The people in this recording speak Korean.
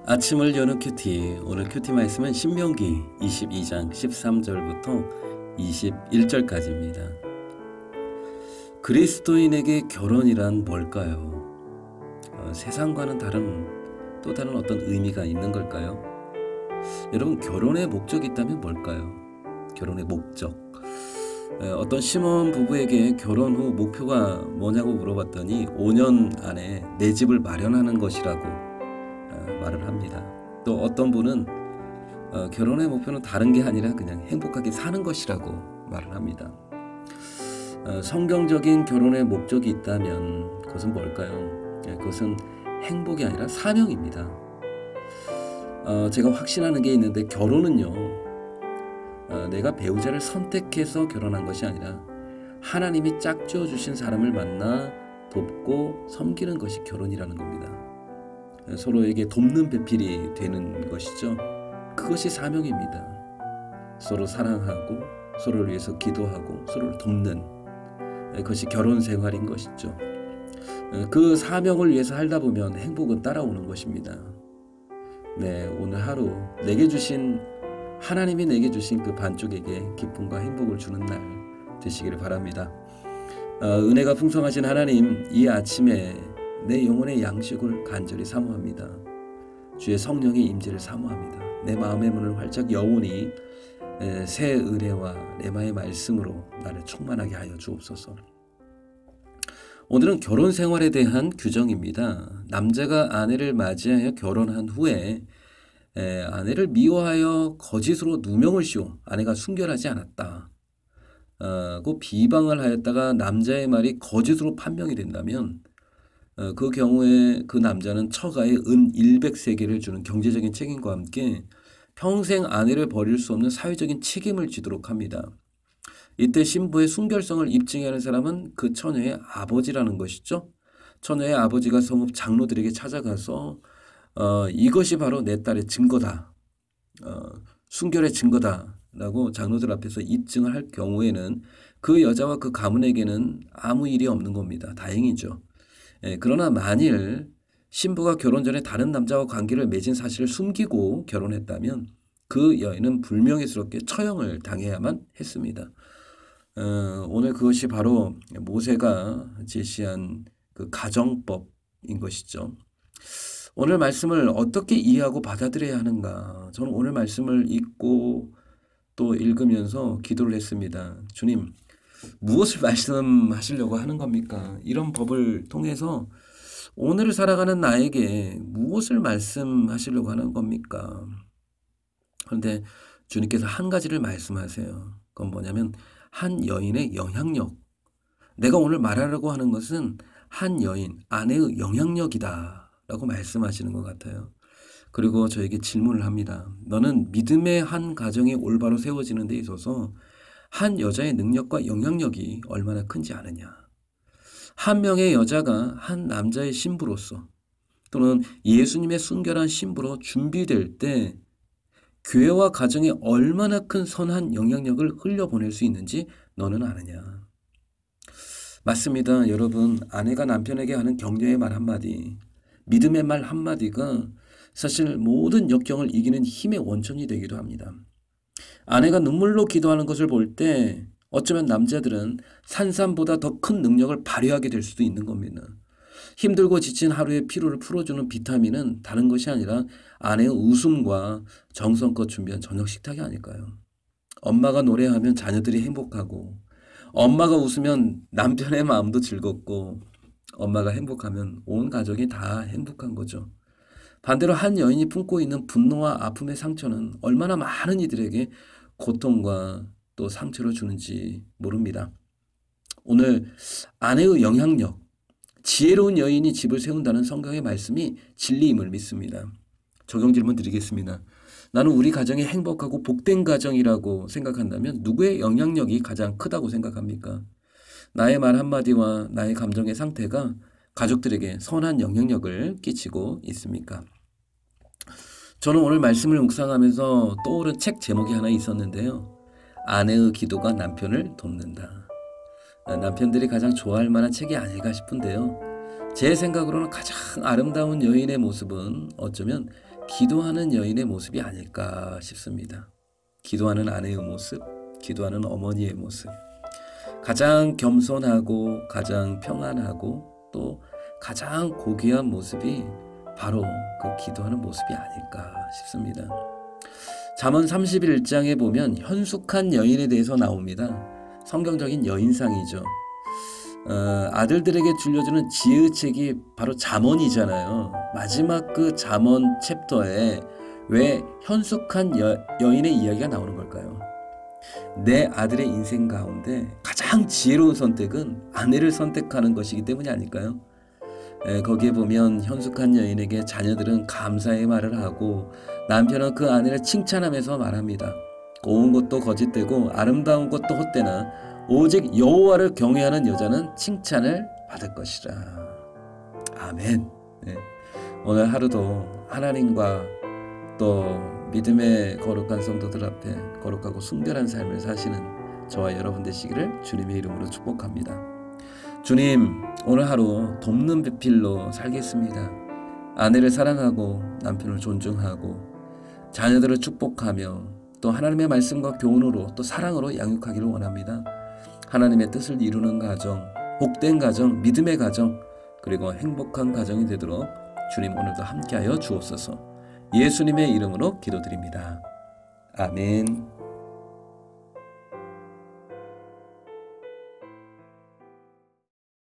아침을 여는 큐티. 오늘 큐티 말씀은 신명기 22장 13절부터 21절까지입니다. 그리스도인에게 결혼이란 뭘까요? 세상과는 또 다른 어떤 의미가 있는 걸까요? 여러분, 결혼의 목적이 있다면 뭘까요? 결혼의 목적. 어떤 신혼 부부에게 결혼 후 목표가 뭐냐고 물어봤더니 5년 안에 내 집을 마련하는 것이라고 말을 합니다. 또 어떤 분은 결혼의 목표는 다른 게 아니라 그냥 행복하게 사는 것이라고 말을 합니다. 성경적인 결혼의 목적이 있다면 그것은 뭘까요? 그것은 행복이 아니라 사명입니다. 제가 확신하는 게 있는데 결혼은요, 내가 배우자를 선택해서 결혼한 것이 아니라 하나님이 짝지어 주신 사람을 만나 돕고 섬기는 것이 결혼이라는 겁니다. 서로에게 돕는 배필이 되는 것이죠. 그것이 사명입니다. 서로 사랑하고 서로를 위해서 기도하고 서로를 돕는 그것이 결혼 생활인 것이죠. 그 사명을 위해서 살다 보면 행복은 따라오는 것입니다. 네, 오늘 하루 하나님이 내게 주신 그 반쪽에게 기쁨과 행복을 주는 날 되시기를 바랍니다. 은혜가 풍성하신 하나님, 이 아침에 내 영혼의 양식을 간절히 사모합니다. 주의 성령의 임재를 사모합니다. 내 마음의 문을 활짝 여오니 새 은혜와 레마의 말씀으로 나를 충만하게 하여 주옵소서. 오늘은 결혼 생활에 대한 규정입니다. 남자가 아내를 맞이하여 결혼한 후에 아내를 미워하여 거짓으로 누명을 씌워 아내가 순결하지 않았다 고 비방을 하였다가 남자의 말이 거짓으로 판명이 된다면 그 경우에 그 남자는 처가에 은 100세겔을 주는 경제적인 책임과 함께 평생 아내를 버릴 수 없는 사회적인 책임을 지도록 합니다. 이때 신부의 순결성을 입증해야 하는 사람은 그 처녀의 아버지라는 것이죠. 처녀의 아버지가 성읍 장로들에게 찾아가서 이것이 바로 내 딸의 증거다. 순결의 증거다. 라고 장로들 앞에서 입증을 할 경우에는 그 여자와 그 가문에게는 아무 일이 없는 겁니다. 다행이죠. 그러나 만일 신부가 결혼 전에 다른 남자와 관계를 맺은 사실을 숨기고 결혼했다면 그 여인은 불명예스럽게 처형을 당해야만 했습니다. 오늘 그것이 바로 모세가 제시한 그 가정법인 것이죠. 오늘 말씀을 어떻게 이해하고 받아들여야 하는가? 저는 오늘 말씀을 읽고 또 읽으면서 기도를 했습니다. 주님, 무엇을 말씀하시려고 하는 겁니까? 이런 법을 통해서 오늘을 살아가는 나에게 무엇을 말씀하시려고 하는 겁니까? 그런데 주님께서 한 가지를 말씀하세요. 그건 뭐냐면 한 여인의 영향력. 내가 오늘 말하려고 하는 것은 한 여인, 아내의 영향력이다 라고 말씀하시는 것 같아요. 그리고 저에게 질문을 합니다. 너는 믿음의 한 가정이 올바로 세워지는 데 있어서 한 여자의 능력과 영향력이 얼마나 큰지 아느냐. 한 명의 여자가 한 남자의 신부로서 또는 예수님의 순결한 신부로 준비될 때 교회와 가정에 얼마나 큰 선한 영향력을 흘려보낼 수 있는지 너는 아느냐. 맞습니다. 여러분, 아내가 남편에게 하는 격려의 말 한마디, 믿음의 말 한마디가 사실 모든 역경을 이기는 힘의 원천이 되기도 합니다. 아내가 눈물로 기도하는 것을 볼 때 어쩌면 남자들은 산삼보다 더 큰 능력을 발휘하게 될 수도 있는 겁니다. 힘들고 지친 하루의 피로를 풀어주는 비타민은 다른 것이 아니라 아내의 웃음과 정성껏 준비한 저녁 식탁이 아닐까요? 엄마가 노래하면 자녀들이 행복하고, 엄마가 웃으면 남편의 마음도 즐겁고, 엄마가 행복하면 온 가족이 다 행복한 거죠. 반대로 한 여인이 품고 있는 분노와 아픔의 상처는 얼마나 많은 이들에게 고통과 또 상처를 주는지 모릅니다. 오늘 아내의 영향력, 지혜로운 여인이 집을 세운다는 성경의 말씀이 진리임을 믿습니다. 적용 질문 드리겠습니다. 나는 우리 가정이 행복하고 복된 가정이라고 생각한다면 누구의 영향력이 가장 크다고 생각합니까? 나의 말 한마디와 나의 감정의 상태가 가족들에게 선한 영향력을 끼치고 있습니까? 저는 오늘 말씀을 묵상하면서 떠오른 책 제목이 하나 있었는데요. 아내의 기도가 남편을 돕는다. 남편들이 가장 좋아할 만한 책이 아닐까 싶은데요. 제 생각으로는 가장 아름다운 여인의 모습은 어쩌면 기도하는 여인의 모습이 아닐까 싶습니다. 기도하는 아내의 모습, 기도하는 어머니의 모습, 가장 겸손하고 가장 평안하고 또 가장 고귀한 모습이 바로 그 기도하는 모습이 아닐까 싶습니다. 잠언 31장에 보면 현숙한 여인에 대해서 나옵니다. 성경적인 여인상이죠. 아들들에게 줄려주는 지혜책이 바로 잠언이잖아요. 마지막 그 잠언 챕터에 왜 현숙한 여인의 이야기가 나오는 걸까요? 내 아들의 인생 가운데 가장 지혜로운 선택은 아내를 선택하는 것이기 때문이 아닐까요? 거기에 보면 현숙한 여인에게 자녀들은 감사의 말을 하고 남편은 그 아내를 칭찬하면서 말합니다. 고운 것도 거짓되고 아름다운 것도 헛되나 오직 여호와를 경외하는 여자는 칭찬을 받을 것이라. 아멘. 네. 오늘 하루도 하나님과 또 믿음의 거룩한 성도들 앞에 거룩하고 순결한 삶을 사시는 저와 여러분 되시기를 주님의 이름으로 축복합니다. 주님, 오늘 하루 돕는 배필로 살겠습니다. 아내를 사랑하고 남편을 존중하고 자녀들을 축복하며 또 하나님의 말씀과 교훈으로 또 사랑으로 양육하기를 원합니다. 하나님의 뜻을 이루는 가정, 복된 가정, 믿음의 가정, 그리고 행복한 가정이 되도록 주님 오늘도 함께하여 주옵소서. 예수님의 이름으로 기도드립니다. 아멘.